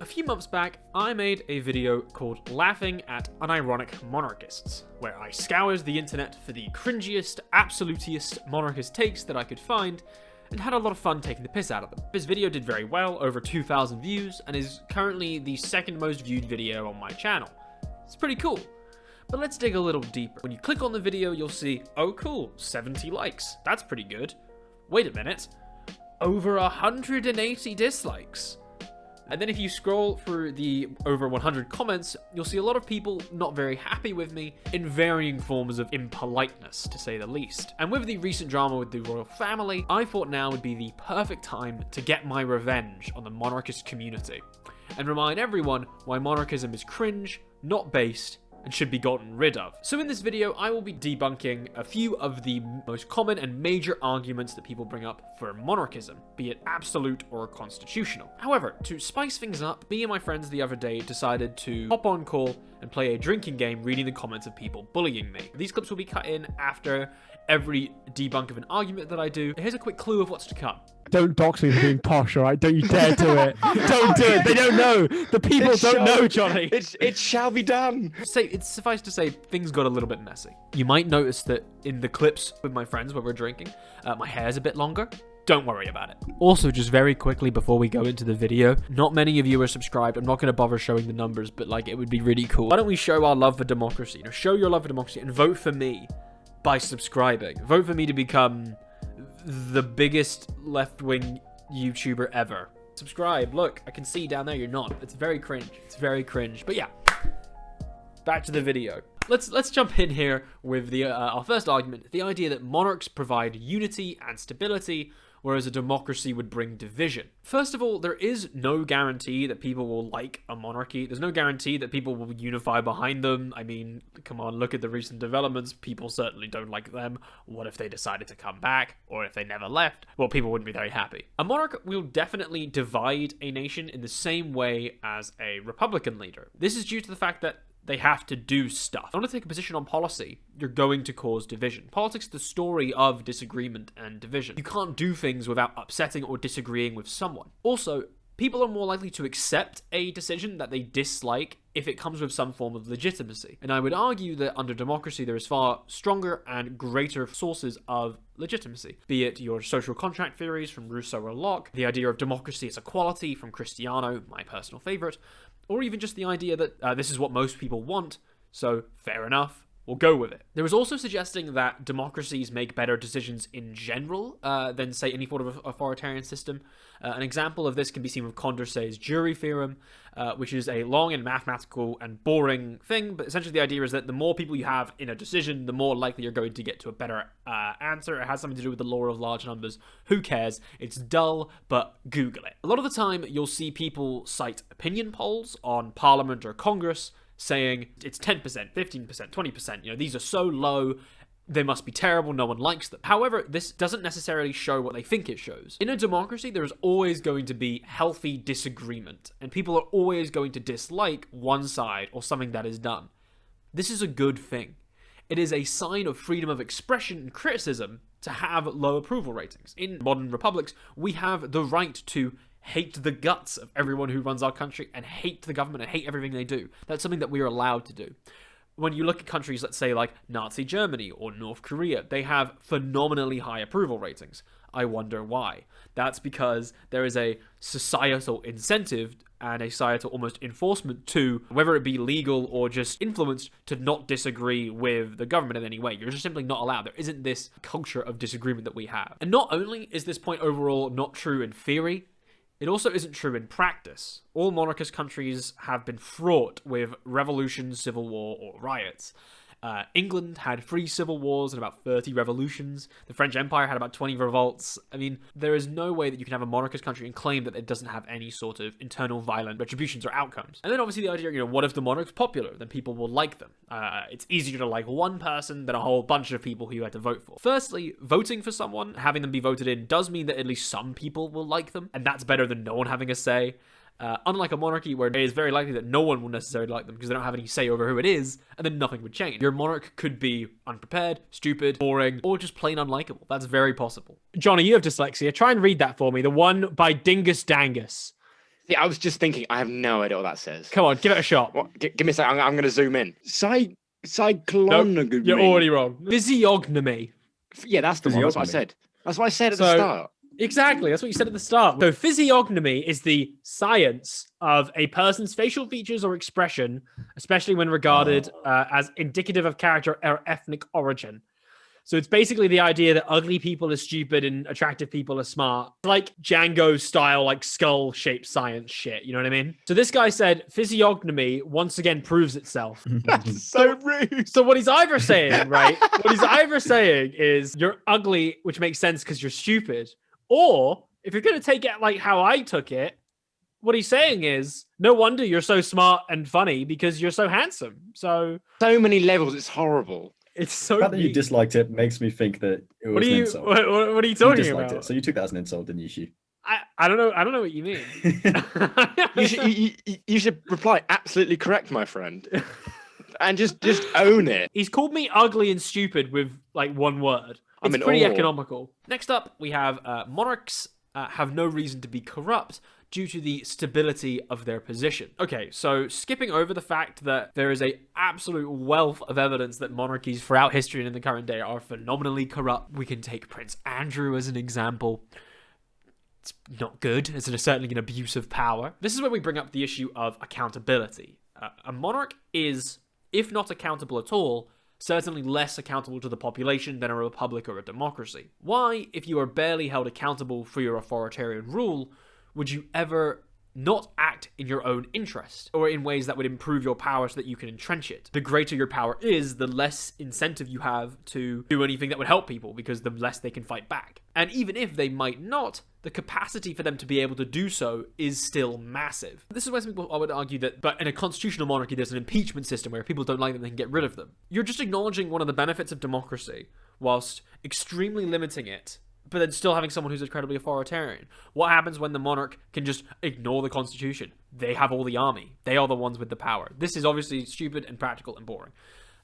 A few months back, I made a video called Laughing at Unironic Monarchists, where I scoured the internet for the cringiest, absolutist monarchist takes that I could find, and had a lot of fun taking the piss out of them. This video did very well, over 2,000 views, and is currently the second most viewed video on my channel. It's pretty cool. But let's dig a little deeper. When you click on the video, you'll see, oh cool, 70 likes. That's pretty good. Wait a minute. Over 180 dislikes. And then if you scroll through the over 100 comments, you'll see a lot of people not very happy with me in varying forms of impoliteness, to say the least. And with the recent drama with the royal family, I thought now would be the perfect time to get my revenge on the monarchist community and remind everyone why monarchism is cringe, not based, and should be gotten rid of. So in this video, I will be debunking a few of the most common and major arguments that people bring up for monarchism, be it absolute or constitutional. However, to spice things up, me and my friends the other day decided to hop on call and play a drinking game reading the comments of people bullying me. These clips will be cut in after every debunk of an argument that I do. Here's a quick clue of what's to come. Don't dox me for being posh, alright? Don't you dare do it. Don't do it. They don't know. The people don't know, Johnny. It shall be done. It's suffice to say, things got a little bit messy. You might notice that in the clips with my friends where we're drinking, my hair's a bit longer. Don't worry about it. Also, just very quickly before we go into the video, not many of you are subscribed. I'm not going to bother showing the numbers, but like, it would be really cool. Why don't we show our love for democracy? Show your love for democracy and vote for me by subscribing. Vote for me to become the biggest left-wing YouTuber ever. Subscribe. Look, I can see down there you're not. It's very cringe. It's very cringe. But yeah, back to the video. Let's jump in here with the our first argument, the idea that monarchs provide unity and stability, whereas a democracy would bring division. First of all, there is no guarantee that people will like a monarchy. There's no guarantee that people will unify behind them. I mean, come on, look at the recent developments. People certainly don't like them. What if they decided to come back? Or if they never left? Well, people wouldn't be very happy. A monarch will definitely divide a nation in the same way as a republican leader. This is due to the fact that they have to do stuff. In order to take a position on policy, you're going to cause division. Politics is the story of disagreement and division. You can't do things without upsetting or disagreeing with someone. Also, people are more likely to accept a decision that they dislike if it comes with some form of legitimacy. And I would argue that under democracy, there is far stronger and greater sources of legitimacy, be it your social contract theories from Rousseau or Locke, the idea of democracy as equality from Cristiano, my personal favorite, or even just the idea that this is what most people want, so fair enough, we'll go with it. There was also suggesting that democracies make better decisions in general than, say, any sort of authoritarian system. An example of this can be seen with Condorcet's jury theorem, which is a long and mathematical and boring thing, but essentially the idea is that the more people you have in a decision, the more likely you're going to get to a better answer. It has something to do with the law of large numbers. Who cares? It's dull, but Google it. A lot of the time, you'll see people cite opinion polls on Parliament or Congress, saying it's 10%, 15%, 20%, these are so low, they must be terrible, no one likes them. However, this doesn't necessarily show what they think it shows. In a democracy, there is always going to be healthy disagreement, and people are always going to dislike one side or something that is done. This is a good thing. It is a sign of freedom of expression and criticism to have low approval ratings. In modern republics, we have the right to hate the guts of everyone who runs our country and hate the government and hate everything they do. That's something that we are allowed to do. When you look at countries, let's say like Nazi Germany or North Korea, they have phenomenally high approval ratings. I wonder why. That's because there is a societal incentive and a societal almost enforcement to, whether it be legal or just influenced, to not disagree with the government in any way. You're just simply not allowed. There isn't this culture of disagreement that we have. And not only is this point overall not true in theory, it also isn't true in practice. All monarchist countries have been fraught with revolutions, civil war, or riots. England had 3 civil wars and about 30 revolutions. The French Empire had about 20 revolts. I mean, there is no way that you can have a monarchist country and claim that it doesn't have any sort of internal violent retributions or outcomes. And then obviously the idea, what if the monarch's popular? Then people will like them. It's easier to like one person than a whole bunch of people who you had to vote for. Firstly, voting for someone, having them be voted in, does mean that at least some people will like them, and that's better than no one having a say. Unlike a monarchy where it is very likely that no one will necessarily like them because they don't have any say over who it is, and then nothing would change. Your monarch could be unprepared, stupid, boring, or just plain unlikable. That's very possible. Johnny, you have dyslexia. Try and read that for me. The one by Dingus Dangus. See, I was just thinking. I have no idea what that says. Come on, give it a shot. What? Give me a second. I'm going to zoom in. Nope, Cyclonogamy. you're already wrong. Physiognomy. Yeah, that's the one. That's what I Physiognomy. said. That's what I said at the start. Exactly, that's what you said at the start. So physiognomy is the science of a person's facial features or expression, especially when regarded as indicative of character or ethnic origin. So it's basically the idea that ugly people are stupid and attractive people are smart. Like Django style, like skull-shaped science shit, you know what I mean? So this guy said physiognomy once again proves itself. That's so rude. So what he's either saying, right? What he's either saying is you're ugly, which makes sense because you're stupid. Or if you're going to take it like how I took it, what he's saying is no wonder you're so smart and funny because you're so handsome. So many levels. It's horrible. it's so The fact that you deep. disliked it makes me think that it was What are an you insult. what are you You talking disliked about? it, so you took that as an insult, didn't you, Shu? I don't know what you mean. You should reply absolutely correct, my friend, and just own it. He's called me ugly and stupid with like one word. I'm It's in pretty awe. economical. Next up, we have monarchs have no reason to be corrupt due to the stability of their position. Okay, so skipping over the fact that there is a absolute wealth of evidence that monarchies throughout history and in the current day are phenomenally corrupt. We can take Prince Andrew as an example. It's not good. It's certainly an abuse of power. This is where we bring up the issue of accountability. A monarch is, if not accountable at all, certainly less accountable to the population than a republic or a democracy. Why, if you are barely held accountable for your authoritarian rule, would you ever not act in your own interest or in ways that would improve your power so that you can entrench it? The greater your power is, the less incentive you have to do anything that would help people because the less they can fight back. And even if they might not, the capacity for them to be able to do so is still massive. This is why some people I would argue that, but in a constitutional monarchy, there's an impeachment system where if people don't like them, they can get rid of them. You're just acknowledging one of the benefits of democracy whilst extremely limiting it, but then still having someone who's incredibly authoritarian. What happens when the monarch can just ignore the constitution? They have all the army. They are the ones with the power. This is obviously stupid and practical and boring.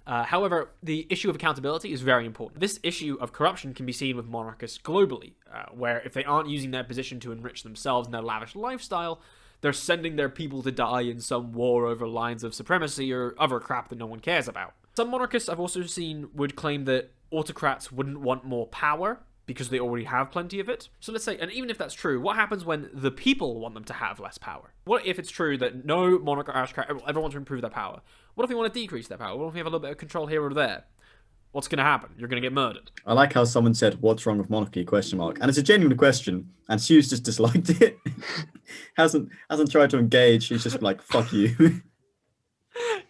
However, the issue of accountability is very important. This issue of corruption can be seen with monarchists globally, where if they aren't using their position to enrich themselves in their lavish lifestyle, they're sending their people to die in some war over lines of supremacy or other crap that no one cares about. Some monarchists I've also seen would claim that autocrats wouldn't want more power because they already have plenty of it. So let's say, and even if that's true, what happens when the people want them to have less power? What if it's true that no monarch or aristocrat ever wants to improve their power? What if we want to decrease their power? What if we have a little bit of control here or there? What's going to happen? You're going to get murdered. I like how someone said, "What's wrong with monarchy?" ? And it's a genuine question, and Shu's just disliked it. hasn't tried to engage. She's just like, "Fuck you."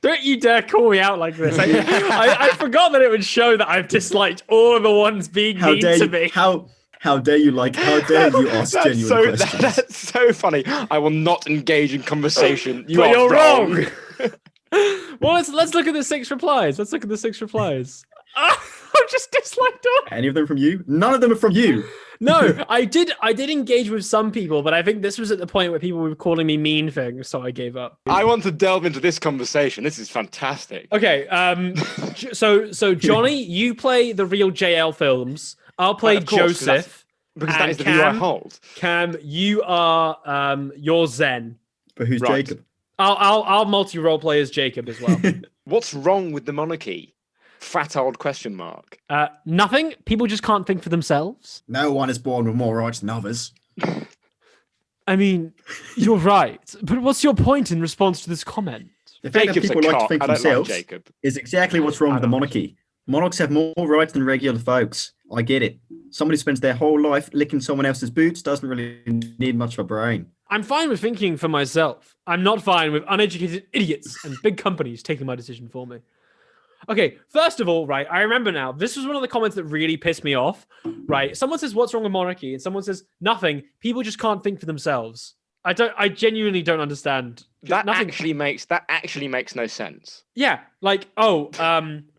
Don't you dare call me out like this. I forgot that it would show that I've disliked all of the ones being How mean dare to you? me. How dare you ask genuine questions? That's so funny. I will not engage in conversation. But you're wrong. wrong. Well, let's look at the 6 replies. I've just disliked all. Any of them from you? None of them are from you. No, I did engage with some people, but I think this was at the point where people were calling me mean things, so I gave up. I want to delve into this conversation. This is fantastic. Okay, so Johnny, you play the real JL films. I'll play Of course, 'cause Joseph. Because And that is the view I Cam? hold. Cam, you are you're Zen. But who's Right. Jacob? I'll multi-role play as Jacob as well. What's wrong with the monarchy? Fat old question mark. Nothing. People just can't think for themselves. No one is born with more rights than others. I mean, you're right. But what's your point in response to this comment? The fact that Jacob's people a like to cock. think I for don't like themselves Jacob. is exactly what's wrong with the monarchy. Monarchs have more rights than regular folks. I get it. Somebody spends their whole life licking someone else's boots doesn't really need much of a brain. I'm fine with thinking for myself. I'm not fine with uneducated idiots and big companies taking my decision for me. Okay, first of all, right, I remember now, this was one of the comments that really pissed me off, right? Someone says, what's wrong with monarchy? And someone says, nothing. People just can't think for themselves. I genuinely don't understand. That Nothing. actually makes no sense. Yeah, like,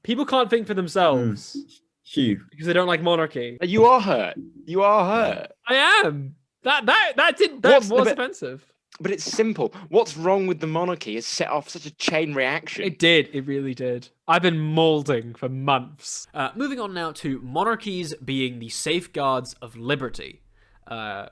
people can't think for themselves Hugh. because they don't like monarchy. You are hurt. You are hurt. I am. That What's the was bit- offensive. But it's simple. What's wrong with the monarchy has set off such a chain reaction. It did. It really did. I've been molding for months. Moving on now to monarchies being the safeguards of liberty.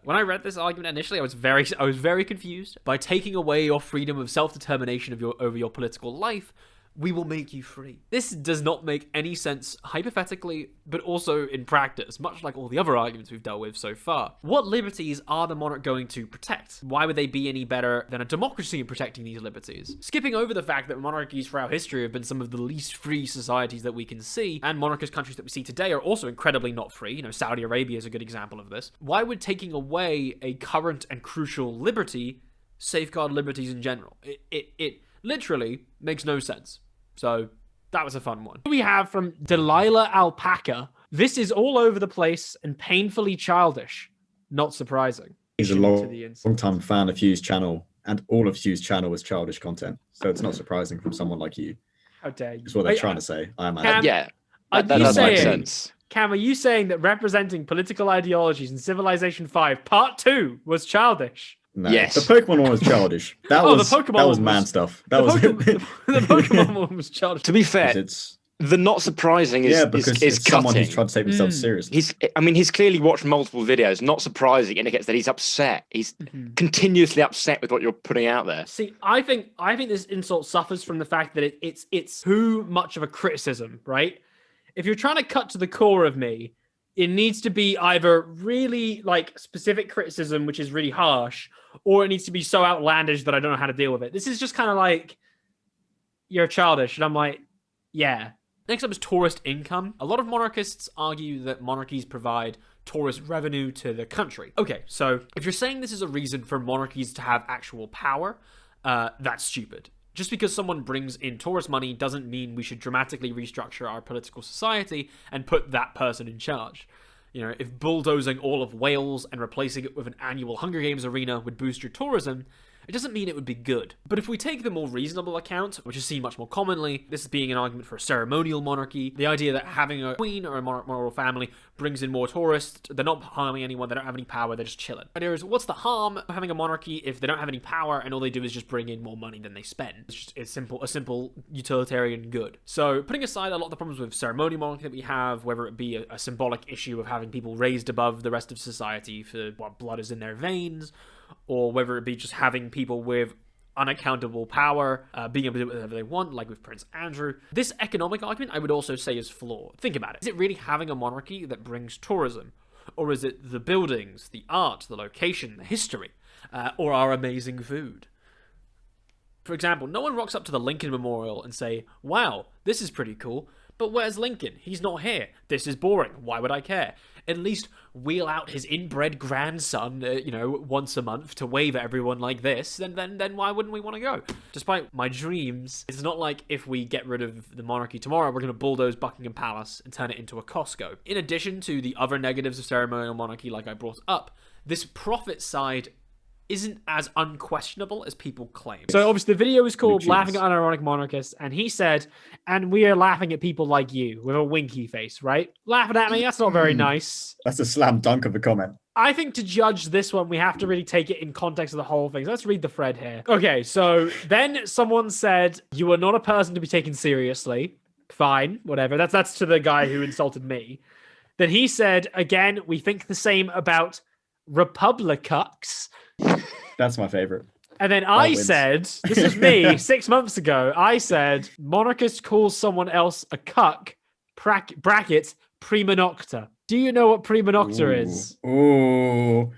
When I read this argument initially, I was very confused. By taking away your freedom of self-determination over your political life, we will make you free. This does not make any sense hypothetically, but also in practice, much like all the other arguments we've dealt with so far. What liberties are the monarch going to protect? Why would they be any better than a democracy in protecting these liberties? Skipping over the fact that monarchies throughout history have been some of the least free societies that we can see, and monarchist countries that we see today are also incredibly not free. You know, Saudi Arabia is a good example of this. Why would taking away a current and crucial liberty safeguard liberties in general? It literally makes no sense. So that was a fun one. We have from Delilah Alpaca. This is all over the place and painfully childish. Not surprising. He's a long-time fan of Hugh's channel, and all of Hugh's channel was childish content. So it's not surprising from someone like you. How dare you? That's what they're trying to say. I imagine. Cam, Yeah, are that you does make saying- sense. Cam, are you saying that representing political ideologies in Civilization 5 Part 2 was childish? No, Yes. the Pokemon one was childish. That Oh, was the Pokemon that was one man was- stuff. That was the Pokemon one was childish. To be fair, it's the not surprising is because is it's someone cutting. who's trying to take themselves seriously. He's clearly watched multiple videos. Not surprising indicates that he's upset. He's continuously upset with what you're putting out there. See, I think this insult suffers from the fact that it's too much of a criticism, right? If you're trying to cut to the core of me, it needs to be either really like specific criticism, which is really harsh, or it needs to be so outlandish that I don't know how to deal with it. This is just kind of like, you're childish, and I'm like, yeah. Next up is tourist income. A lot of monarchists argue that monarchies provide tourist revenue to the country. Okay, so if you're saying this is a reason for monarchies to have actual power, that's stupid. Just because someone brings in tourist money doesn't mean we should dramatically restructure our political society and put that person in charge. You know, if bulldozing all of Wales and replacing it with an annual Hunger Games arena would boost your tourism, it doesn't mean it would be good. But if we take the more reasonable account, which is seen much more commonly, this being an argument for a ceremonial monarchy, the idea that having a queen or a royal family brings in more tourists, they're not harming anyone, they don't have any power, they're just chilling. The idea is, what's the harm of having a monarchy if they don't have any power and all they do is just bring in more money than they spend? It's just a simple utilitarian good. So putting aside a lot of the problems with ceremonial monarchy that we have, whether it be a symbolic issue of having people raised above the rest of society for what blood is in their veins, or whether it be just having people with unaccountable power being able to do whatever they want, like with Prince Andrew. This economic argument, I would also say, is flawed. Think about it. Is it really having a monarchy that brings tourism? Or is it the buildings, the art, the location, the history, or our amazing food? For example, no one rocks up to the Lincoln Memorial and say, wow, this is pretty cool, but where's Lincoln? He's not here. This is boring. Why would I care? At least wheel out his inbred grandson, once a month to wave at everyone like this, then why wouldn't we want to go? Despite my dreams, it's not like if we get rid of the monarchy tomorrow, we're going to bulldoze Buckingham Palace and turn it into a Costco. In addition to the other negatives of ceremonial monarchy like I brought up, this profit side isn't as unquestionable as people claim. So obviously the video is called Blue Laughing cheese. at Unironic Monarchists, and he said, and we are laughing at people like you, with a winky face, right? Laughing at me, that's not very nice. That's a slam dunk of a comment. I think to judge this one, we have to really take it in context of the whole thing. So let's read the thread here. Okay, so then someone said, you are not a person to be taken seriously. Fine, whatever. That's to the guy who insulted me. Then he said, again, we think the same about Republicucks. That's my favorite. And then I wins. said, this is me 6 months ago, I said, monarchist calls someone else a cuck, brackets, prima nocta. Do you know what prima nocta is? Ooh.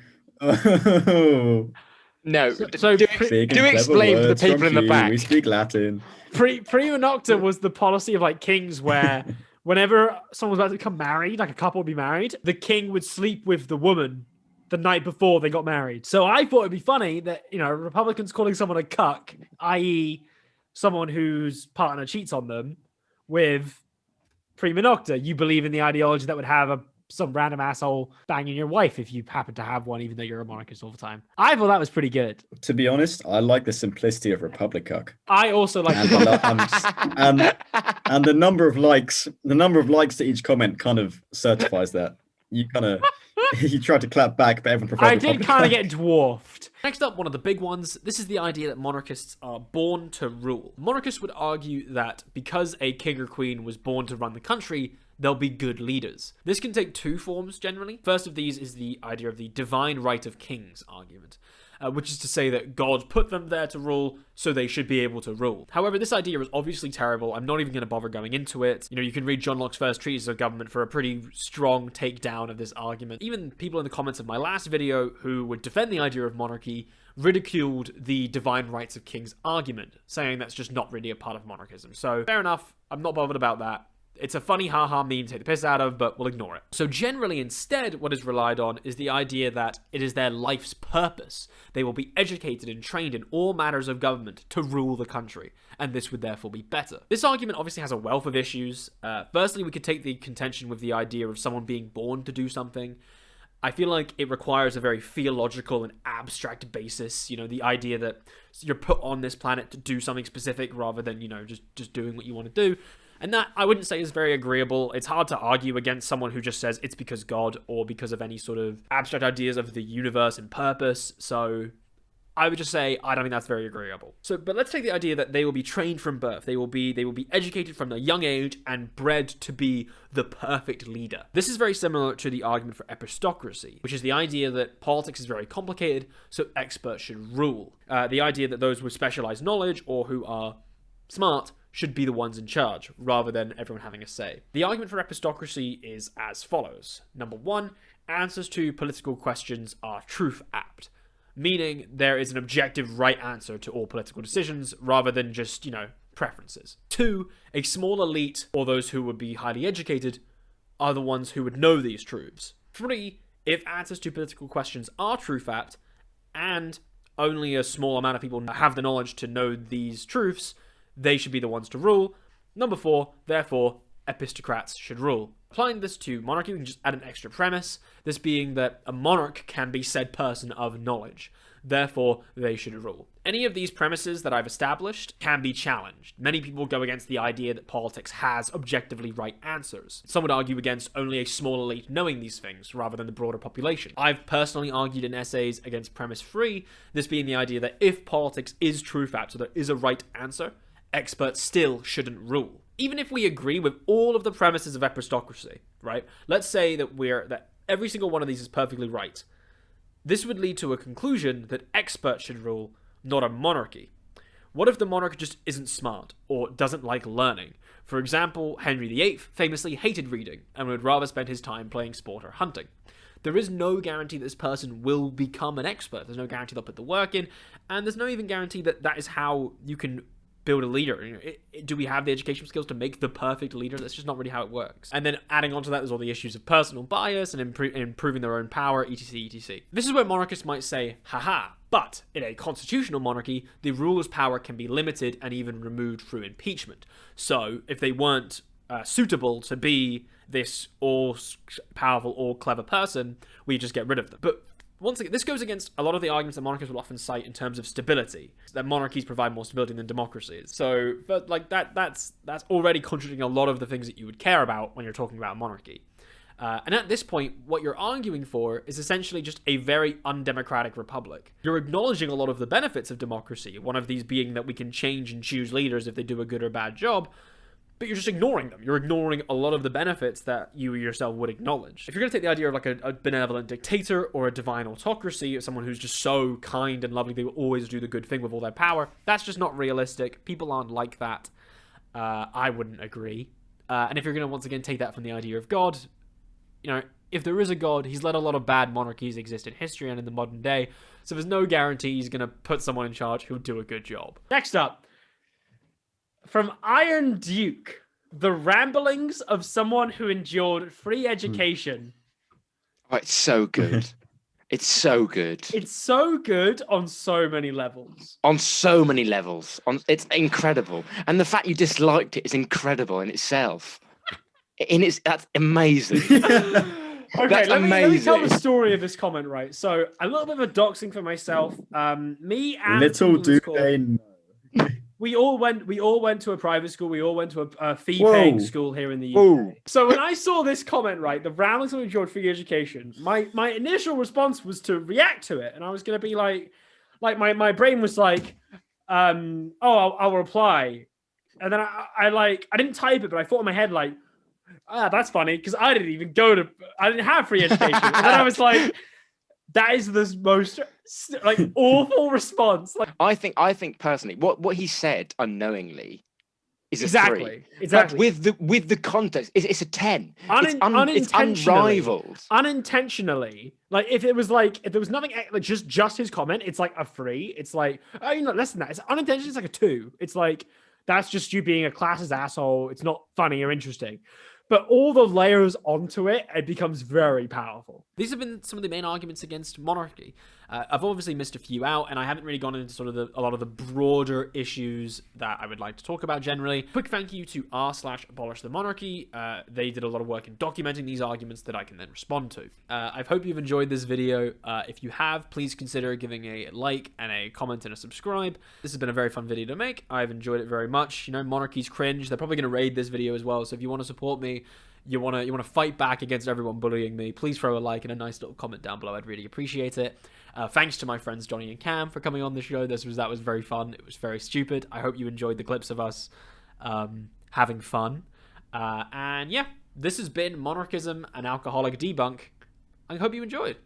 No, So do Big and clever explain for the words from people in the Hugh. back. We speak Latin. prima nocta was the policy of like kings where whenever someone was about to become married, like a couple would be married, the king would sleep with the woman the night before they got married. So I thought it'd be funny that, Republicans calling someone a cuck, i.e. someone whose partner cheats on them, with prima nocta. You believe in the ideology that would have some random asshole banging your wife if you happen to have one, even though you're a monarchist all the time. I thought that was pretty good. To be honest, I like the simplicity of Republicuck. I also like And the number of likes to each comment kind of certifies that. You tried to clap back, but everyone preferred I did kind of get dwarfed. Next up, one of the big ones. This is the idea that monarchists are born to rule. Monarchists would argue that because a king or queen was born to run the country, they'll be good leaders. This can take two forms generally. First of these is the idea of the divine right of kings argument, which is to say that God put them there to rule, so they should be able to rule. However, this idea is obviously terrible. I'm not even going to bother going into it. You know, you can read John Locke's First Treatise of Government for a pretty strong takedown of this argument. Even people in the comments of my last video who would defend the idea of monarchy ridiculed the divine rights of kings argument, saying that's just not really a part of monarchism. So, fair enough. I'm not bothered about that. It's a funny haha meme to take the piss out of, but we'll ignore it. So generally, instead, what is relied on is the idea that it is their life's purpose. They will be educated and trained in all matters of government to rule the country, and this would therefore be better. This argument obviously has a wealth of issues. Firstly, we could take the contention with the idea of someone being born to do something. I feel like it requires a very theological and abstract basis, you know, the idea that you're put on this planet to do something specific rather than, you know, just doing what you want to do. And that, I wouldn't say, is very agreeable. It's hard to argue against someone who just says it's because God or because of any sort of abstract ideas of the universe and purpose. So I would just say I don't think that's very agreeable. But let's take the idea that they will be trained from birth. They will be educated from a young age and bred to be the perfect leader. This is very similar to the argument for epistocracy, which is the idea that politics is very complicated, so experts should rule. The idea that those with specialized knowledge or who are smart should be the ones in charge, rather than everyone having a say. The argument for epistocracy is as follows. Number one, answers to political questions are truth apt, meaning there is an objective right answer to all political decisions, rather than just, you know, preferences. Two, a small elite, or those who would be highly educated, are the ones who would know these truths. Three, if answers to political questions are truth apt, and only a small amount of people have the knowledge to know these truths, they should be the ones to rule. Number four, therefore, epistocrats should rule. Applying this to monarchy, we can just add an extra premise, this being that a monarch can be said person of knowledge. Therefore, they should rule. Any of these premises that I've established can be challenged. Many people go against the idea that politics has objectively right answers. Some would argue against only a small elite knowing these things, rather than the broader population. I've personally argued in essays against premise 3, this being the idea that if politics is truth apt, so there is a right answer, experts still shouldn't rule. Even if we agree with all of the premises of epistocracy, right? Let's say that every single one of these is perfectly right. This would lead to a conclusion that experts should rule, not a monarchy. What if the monarch just isn't smart or doesn't like learning? For example, Henry VIII famously hated reading and would rather spend his time playing sport or hunting. There is no guarantee that this person will become an expert. There's no guarantee they'll put the work in, and there's no even guarantee that that is how you can build a leader. You know, do we have the educational skills to make the perfect leader? That's just not really how it works. And then adding on to that, there's all the issues of personal bias and improving their own power, etc, etc. This is where monarchists might say, haha, but in a constitutional monarchy, the ruler's power can be limited and even removed through impeachment. So if they weren't suitable to be this all-powerful, all-clever person, we just get rid of them. But once again, this goes against a lot of the arguments that monarchists will often cite in terms of stability, that monarchies provide more stability than democracies. So, but like that's already contradicting a lot of the things that you would care about when you're talking about a monarchy. And at this point, what you're arguing for is essentially just a very undemocratic republic. You're acknowledging a lot of the benefits of democracy, one of these being that we can change and choose leaders if they do a good or bad job, but you're just ignoring them. You're ignoring a lot of the benefits that you yourself would acknowledge. If you're going to take the idea of like a benevolent dictator or a divine autocracy, or someone who's just so kind and lovely, they will always do the good thing with all their power, that's just not realistic. People aren't like that. I wouldn't agree. And if you're going to once again take that from the idea of God, you know, if there is a God, he's let a lot of bad monarchies exist in history and in the modern day, so there's no guarantee he's going to put someone in charge who'll do a good job. Next up, from Iron Duke, the ramblings of someone who endured free education. Oh, it's so good. It's so good. It's so good on so many levels. On so many levels. It's incredible. And the fact you disliked it is incredible in itself. That's amazing. Okay, That's let me tell the amazing. story of this comment, right? So, a little bit of a doxing for myself. Me and Little do school, they know. we all went to a private school. We all went to a fee-paying Whoa. school here in the UK. Whoa. So when I saw this comment, right, the ramblings of endured free education, my initial response was to react to it, and I was gonna be like my brain was like, I'll reply, and then I didn't type it, but I thought in my head like, That's funny because I didn't have free education. And then I was like, that is the most like awful response. Like, I think personally, what he said unknowingly is a exactly. 3. But with the context, it's a 10. It's unrivaled. Unintentionally, like if there was nothing like just his comment, it's like a 3. It's like, oh, you know, less than that. It's unintentional. It's like a 2. It's like that's just you being a classist asshole. It's not funny or interesting. But all the layers onto it, it becomes very powerful. These have been some of the main arguments against monarchy. I've obviously missed a few out, and I haven't really gone into sort of a lot of the broader issues that I would like to talk about generally. Quick thank you to r/abolish the monarchy. They did a lot of work in documenting these arguments that I can then respond to. I hope you've enjoyed this video. If you have, please consider giving a like and a comment and a subscribe. This has been a very fun video to make. I've enjoyed it very much. You know, monarchies cringe. They're probably going to raid this video as well, so if you want to support me, you want to fight back against everyone bullying me, please throw a like and a nice little comment down below. I'd really appreciate it. Thanks to my friends Johnny and Cam for coming on the show. That was very fun. It was very stupid. I hope you enjoyed the clips of us having fun. And yeah, this has been Monarchism, an alcoholic debunk. I hope you enjoyed.